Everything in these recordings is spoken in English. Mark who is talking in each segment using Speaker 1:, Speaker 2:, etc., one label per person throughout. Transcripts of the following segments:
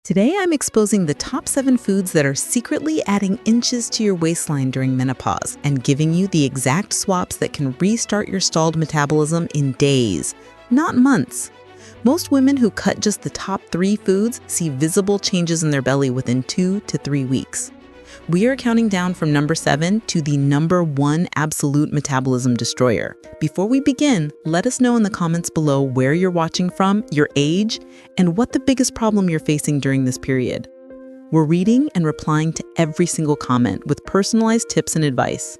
Speaker 1: Today, I'm exposing the top 7 foods that are secretly adding inches to your waistline during menopause and giving you the exact swaps that can restart your stalled metabolism in days, not months. Most women who cut just the top 3 foods see visible changes in their belly within 2 to 3 weeks. We are counting down from number 7 to the number 1 absolute metabolism destroyer. Before we begin, let us know in the comments below where you're watching from, your age, and what the biggest problem you're facing during this period. We're reading and replying to every single comment with personalized tips and advice.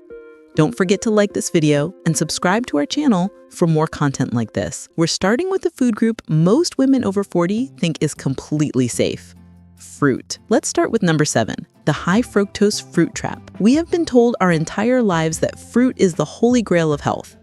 Speaker 1: Don't forget to like this video and subscribe to our channel for more content like this. We're starting with a food group most women over 40 think is completely safe: fruit. Let's start with number 7, the high-fructose fruit trap. We have been told our entire lives that fruit is the holy grail of health.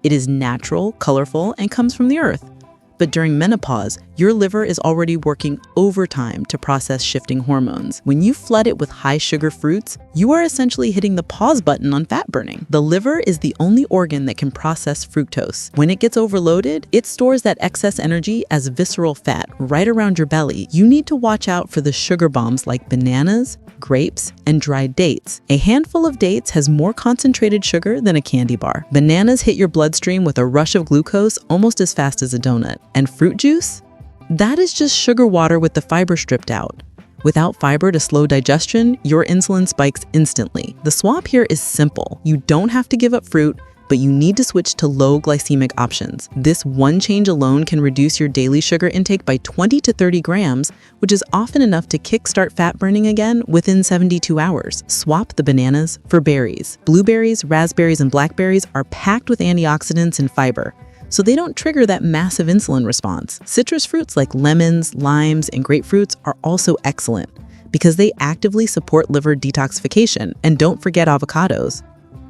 Speaker 1: It is natural, colorful, and comes from the earth. But during menopause, your liver is already working overtime to process shifting hormones. When you flood it with high-sugar fruits, you are essentially hitting the pause button on fat burning. The liver is the only organ that can process fructose. When it gets overloaded, it stores that excess energy as visceral fat right around your belly. You need to watch out for the sugar bombs like bananas, grapes, and dried dates. A handful of dates has more concentrated sugar than a candy bar. Bananas hit your bloodstream with a rush of glucose almost as fast as a donut. And fruit juice? That is just sugar water with the fiber stripped out. Without fiber to slow digestion, your insulin spikes instantly. The swap here is simple. You don't have to give up fruit, but you need to switch to low glycemic options. This one change alone can reduce your daily sugar intake by 20 to 30 grams, which is often enough to kickstart fat burning again within 72 hours. Swap the bananas for berries. Blueberries, raspberries, and blackberries are packed with antioxidants and fiber, so they don't trigger that massive insulin response. Citrus fruits like lemons, limes, and grapefruits are also excellent because they actively support liver detoxification. And don't forget avocados.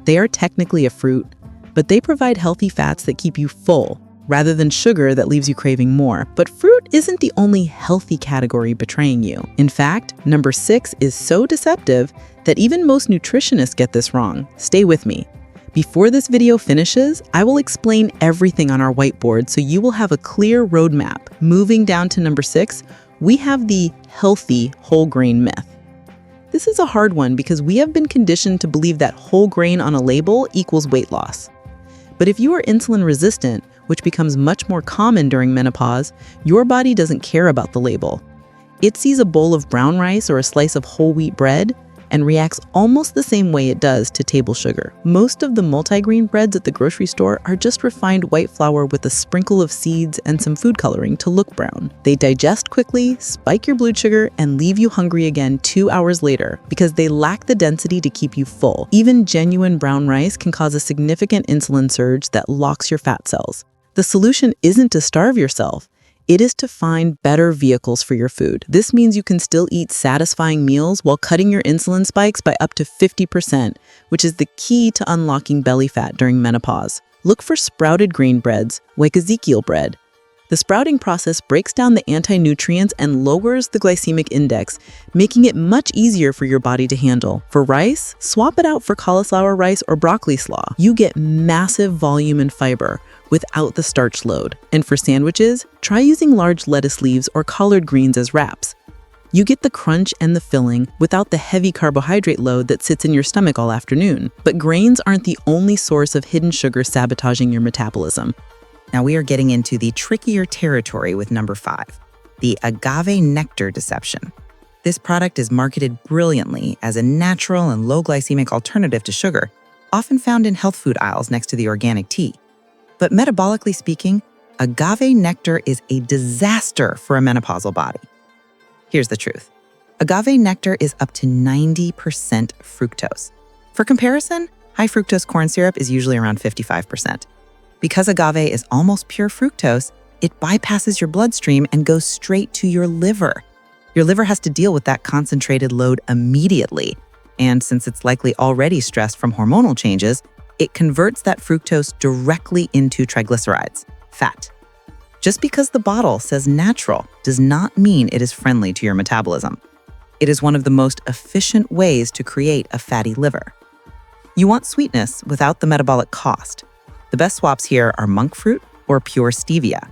Speaker 1: They are technically a fruit, but they provide healthy fats that keep you full, rather than sugar that leaves you craving more. But fruit isn't the only healthy category betraying you. In fact, number 6 is so deceptive that even most nutritionists get this wrong. Stay with me. Before this video finishes, I will explain everything on our whiteboard so you will have a clear roadmap. Moving down to number 6, we have the healthy whole grain myth. This is a hard one because we have been conditioned to believe that whole grain on a label equals weight loss. But if you are insulin resistant, which becomes much more common during menopause, your body doesn't care about the label. It sees a bowl of brown rice or a slice of whole wheat bread and reacts almost the same way it does to table sugar. Most of the multigrain breads at the grocery store are just refined white flour with a sprinkle of seeds and some food coloring to look brown. They digest quickly, spike your blood sugar, and leave you hungry again 2 hours later because they lack the density to keep you full. Even genuine brown rice can cause a significant insulin surge that locks your fat cells. The solution isn't to starve yourself. It is to find better vehicles for your food. This means you can still eat satisfying meals while cutting your insulin spikes by up to 50%, which is the key to unlocking belly fat during menopause. Look for sprouted grain breads, like Ezekiel bread. The sprouting process breaks down the anti-nutrients and lowers the glycemic index, making it much easier for your body to handle. For rice, swap it out for cauliflower rice or broccoli slaw. You get massive volume and fiber without the starch load. And for sandwiches, try using large lettuce leaves or collard greens as wraps. You get the crunch and the filling without the heavy carbohydrate load that sits in your stomach all afternoon. But grains aren't the only source of hidden sugar sabotaging your metabolism.
Speaker 2: Now we are getting into the trickier territory with number 5, the agave nectar deception. This product is marketed brilliantly as a natural and low glycemic alternative to sugar, often found in health food aisles next to the organic tea. But metabolically speaking, agave nectar is a disaster for a menopausal body. Here's the truth. Agave nectar is up to 90% fructose. For comparison, high fructose corn syrup is usually around 55%. Because agave is almost pure fructose, it bypasses your bloodstream and goes straight to your liver. Your liver has to deal with that concentrated load immediately. And since it's likely already stressed from hormonal changes, it converts that fructose directly into triglycerides, fat. Just because the bottle says natural does not mean it is friendly to your metabolism. It is one of the most efficient ways to create a fatty liver. You want sweetness without the metabolic cost. The best swaps here are monk fruit or pure stevia.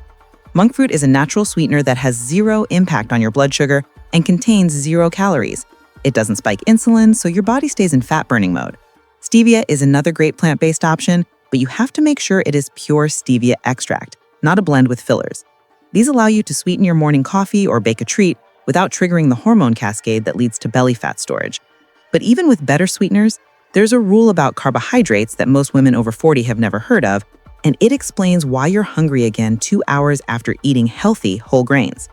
Speaker 2: Monk fruit is a natural sweetener that has zero impact on your blood sugar and contains 0 calories. It doesn't spike insulin, so your body stays in fat-burning mode. Stevia is another great plant-based option, but you have to make sure it is pure stevia extract, not a blend with fillers. These allow you to sweeten your morning coffee or bake a treat without triggering the hormone cascade that leads to belly fat storage. But even with better sweeteners, there's a rule about carbohydrates that most women over 40 have never heard of, and it explains why you're hungry again 2 hours after eating healthy whole grains.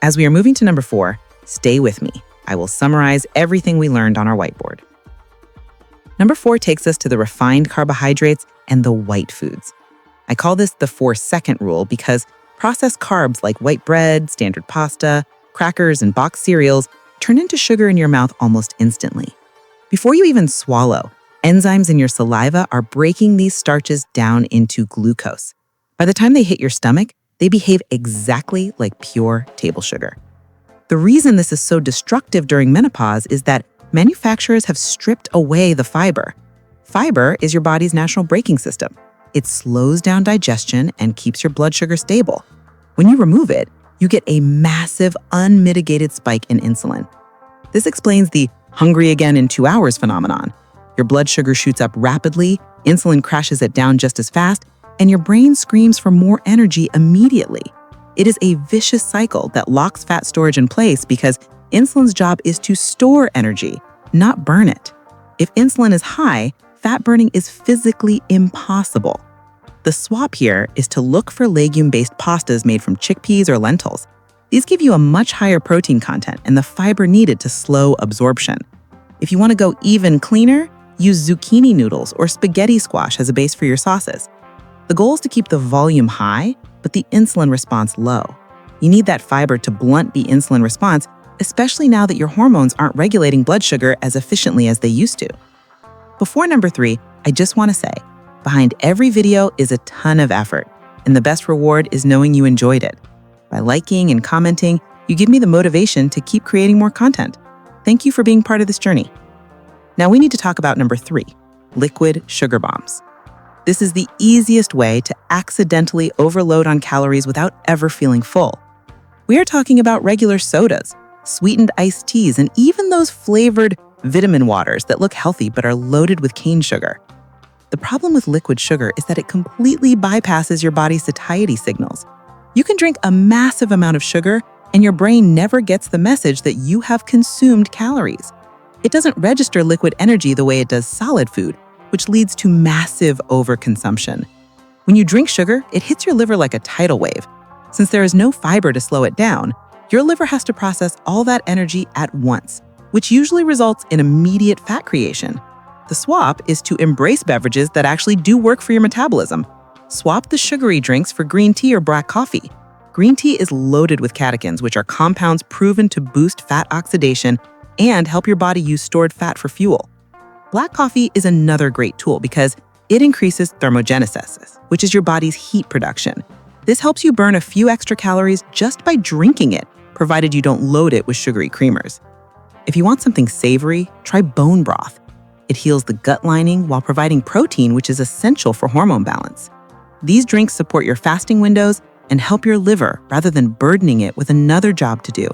Speaker 2: As we are moving to number 4, stay with me. I will summarize everything we learned on our whiteboard. Number 4 takes us to the refined carbohydrates and the white foods. I call this the 4-second rule because processed carbs like white bread, standard pasta, crackers, and boxed cereals turn into sugar in your mouth almost instantly. Before you even swallow, enzymes in your saliva are breaking these starches down into glucose. By the time they hit your stomach, they behave exactly like pure table sugar. The reason this is so destructive during menopause is that manufacturers have stripped away the fiber. Fiber is your body's natural braking system. It slows down digestion and keeps your blood sugar stable. When you remove it, you get a massive, unmitigated spike in insulin. This explains the hungry again in 2 hours phenomenon. Your blood sugar shoots up rapidly, insulin crashes it down just as fast, and your brain screams for more energy immediately. It is a vicious cycle that locks fat storage in place because insulin's job is to store energy, not burn it. If insulin is high, fat burning is physically impossible. The swap here is to look for legume-based pastas made from chickpeas or lentils. These give you a much higher protein content and the fiber needed to slow absorption. If you want to go even cleaner, use zucchini noodles or spaghetti squash as a base for your sauces. The goal is to keep the volume high, but the insulin response low. You need that fiber to blunt the insulin response, especially now that your hormones aren't regulating blood sugar as efficiently as they used to. Before number 3, I just want to say, behind every video is a ton of effort, and the best reward is knowing you enjoyed it. By liking and commenting, you give me the motivation to keep creating more content. Thank you for being part of this journey. Now we need to talk about number 3, liquid sugar bombs. This is the easiest way to accidentally overload on calories without ever feeling full. We are talking about regular sodas, sweetened iced teas, and even those flavored vitamin waters that look healthy but are loaded with cane sugar. The problem with liquid sugar is that it completely bypasses your body's satiety signals. You can drink a massive amount of sugar and your brain never gets the message that you have consumed calories. It doesn't register liquid energy the way it does solid food, which leads to massive overconsumption. When you drink sugar, it hits your liver like a tidal wave. Since there is no fiber to slow it down, your liver has to process all that energy at once, which usually results in immediate fat creation. The swap is to embrace beverages that actually do work for your metabolism. Swap the sugary drinks for green tea or black coffee. Green tea is loaded with catechins, which are compounds proven to boost fat oxidation and help your body use stored fat for fuel. Black coffee is another great tool because it increases thermogenesis, which is your body's heat production. This helps you burn a few extra calories just by drinking it, provided you don't load it with sugary creamers. If you want something savory, try bone broth. It heals the gut lining while providing protein, which is essential for hormone balance. These drinks support your fasting windows and help your liver rather than burdening it with another job to do.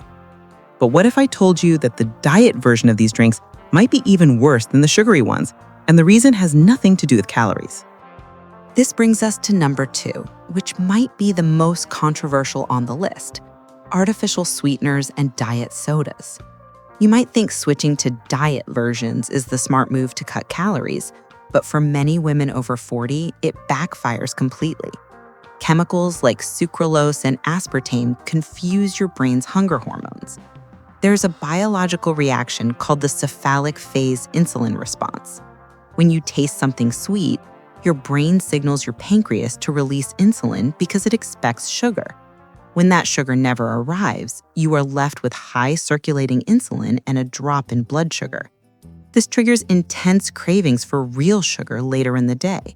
Speaker 2: But what if I told you that the diet version of these drinks might be even worse than the sugary ones, and the reason has nothing to do with calories?
Speaker 1: This brings us to number 2, which might be the most controversial on the list: artificial sweeteners and diet sodas. You might think switching to diet versions is the smart move to cut calories, but for many women over 40, it backfires completely. Chemicals like sucralose and aspartame confuse your brain's hunger hormones. There's a biological reaction called the cephalic phase insulin response. When you taste something sweet, your brain signals your pancreas to release insulin because it expects sugar. When that sugar never arrives, you are left with high circulating insulin and a drop in blood sugar. This triggers intense cravings for real sugar later in the day.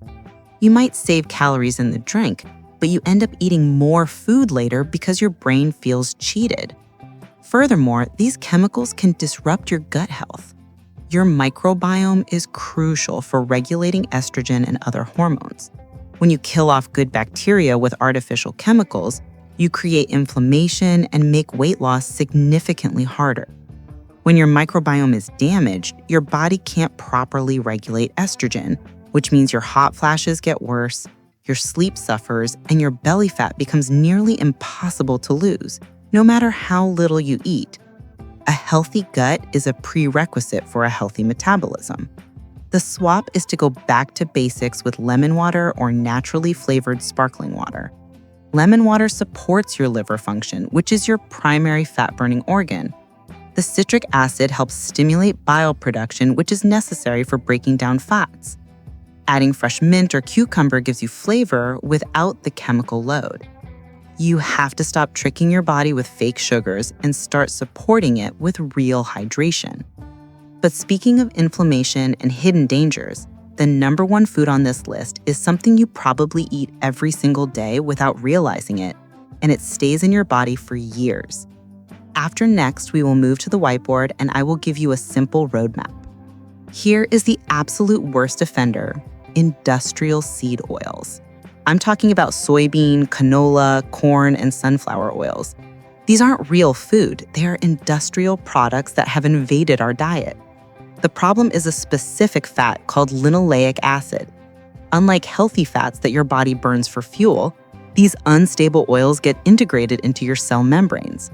Speaker 1: You might save calories in the drink, but you end up eating more food later because your brain feels cheated. Furthermore, these chemicals can disrupt your gut health. Your microbiome is crucial for regulating estrogen and other hormones. When you kill off good bacteria with artificial chemicals,
Speaker 2: You create inflammation and make weight loss significantly harder. When your microbiome is damaged, your body can't properly regulate estrogen, which means your hot flashes get worse, your sleep suffers, and your belly fat becomes nearly impossible to lose, no matter how little you eat. A healthy gut is a prerequisite for a healthy metabolism. The swap is to go back to basics with lemon water or naturally flavored sparkling water. Lemon water supports your liver function, which is your primary fat-burning organ. The citric acid helps stimulate bile production, which is necessary for breaking down fats. Adding fresh mint or cucumber gives you flavor without the chemical load. You have to stop tricking your body with fake sugars and start supporting it with real hydration. But speaking of inflammation and hidden dangers, the number one food on this list is something you probably eat every single day without realizing it, and it stays in your body for years. After next, we will move to the whiteboard and I will give you a simple roadmap. Here is the absolute worst offender: industrial seed oils. I'm talking about soybean, canola, corn, and sunflower oils. These aren't real food, they are industrial products that have invaded our diet. The problem is a specific fat called linoleic acid. Unlike healthy fats that your body burns for fuel, these unstable oils get integrated into your cell membranes.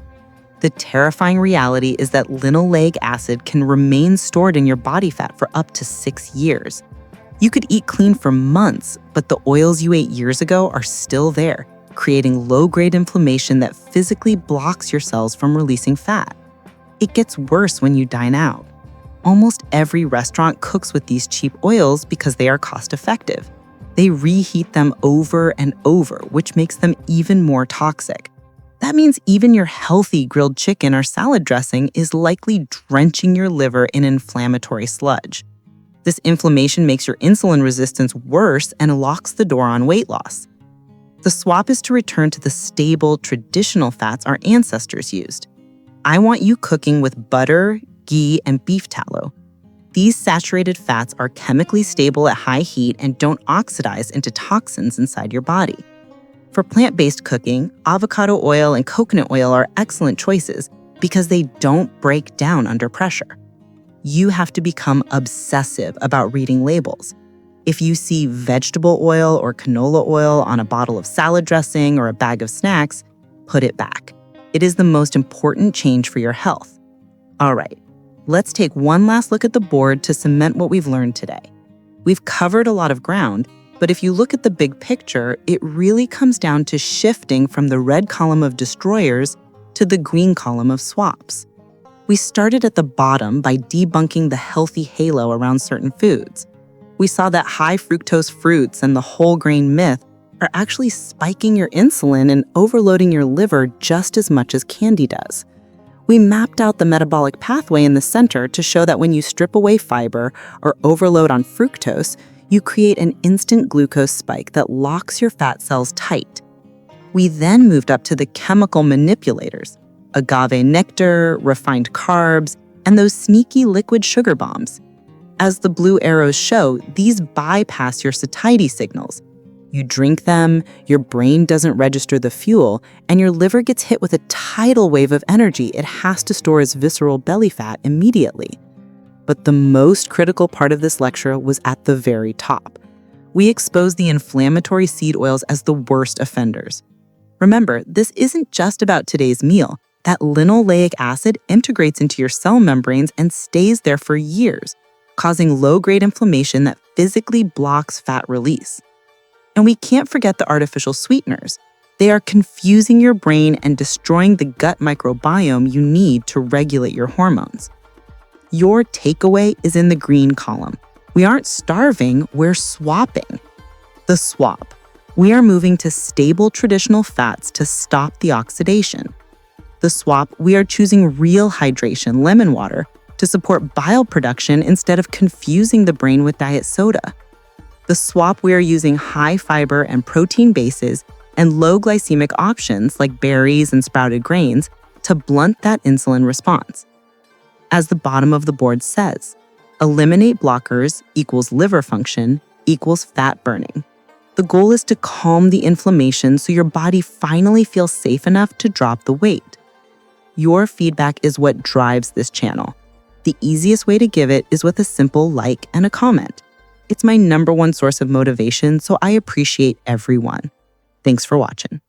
Speaker 2: The terrifying reality is that linoleic acid can remain stored in your body fat for up to 6 years. You could eat clean for months, but the oils you ate years ago are still there, creating low-grade inflammation that physically blocks your cells from releasing fat. It gets worse when you dine out. Almost every restaurant cooks with these cheap oils because they are cost-effective. They reheat them over and over, which makes them even more toxic. That means even your healthy grilled chicken or salad dressing is likely drenching your liver in inflammatory sludge. This inflammation makes your insulin resistance worse and locks the door on weight loss. The swap is to return to the stable, traditional fats our ancestors used. I want you cooking with butter, ghee, and beef tallow. These saturated fats are chemically stable at high heat and don't oxidize into toxins inside your body. For plant-based cooking, avocado oil and coconut oil are excellent choices because they don't break down under pressure. You have to become obsessive about reading labels. If you see vegetable oil or canola oil on a bottle of salad dressing or a bag of snacks, put it back. It is the most important change for your health. All right, let's take one last look at the board to cement what we've learned today. We've covered a lot of ground, but if you look at the big picture, it really comes down to shifting from the red column of destroyers to the green column of swaps. We started at the bottom by debunking the healthy halo around certain foods. We saw that high-fructose fruits and the whole grain myth are actually spiking your insulin and overloading your liver just as much as candy does. We mapped out the metabolic pathway in the center to show that when you strip away fiber or overload on fructose, you create an instant glucose spike that locks your fat cells tight. We then moved up to the chemical manipulators: agave nectar, refined carbs, and those sneaky liquid sugar bombs. As the blue arrows show, these bypass your satiety signals. You drink them, your brain doesn't register the fuel, and your liver gets hit with a tidal wave of energy it has to store as visceral belly fat immediately. But the most critical part of this lecture was at the very top. We exposed the inflammatory seed oils as the worst offenders. Remember, this isn't just about today's meal. That linoleic acid integrates into your cell membranes and stays there for years, causing low-grade inflammation that physically blocks fat release. And we can't forget the artificial sweeteners. They are confusing your brain and destroying the gut microbiome you need to regulate your hormones. Your takeaway is in the green column. We aren't starving, we're swapping. The swap. We are moving to stable traditional fats to stop the oxidation. The swap, we are choosing real hydration, lemon water, to support bile production instead of confusing the brain with diet soda. The swap, we are using high fiber and protein bases and low glycemic options like berries and sprouted grains to blunt that insulin response. As the bottom of the board says, eliminate blockers equals liver function equals fat burning. The goal is to calm the inflammation so your body finally feels safe enough to drop the weight. Your feedback is what drives this channel. The easiest way to give it is with a simple like and a comment. It's my #1 source of motivation, so I appreciate everyone. Thanks for watching.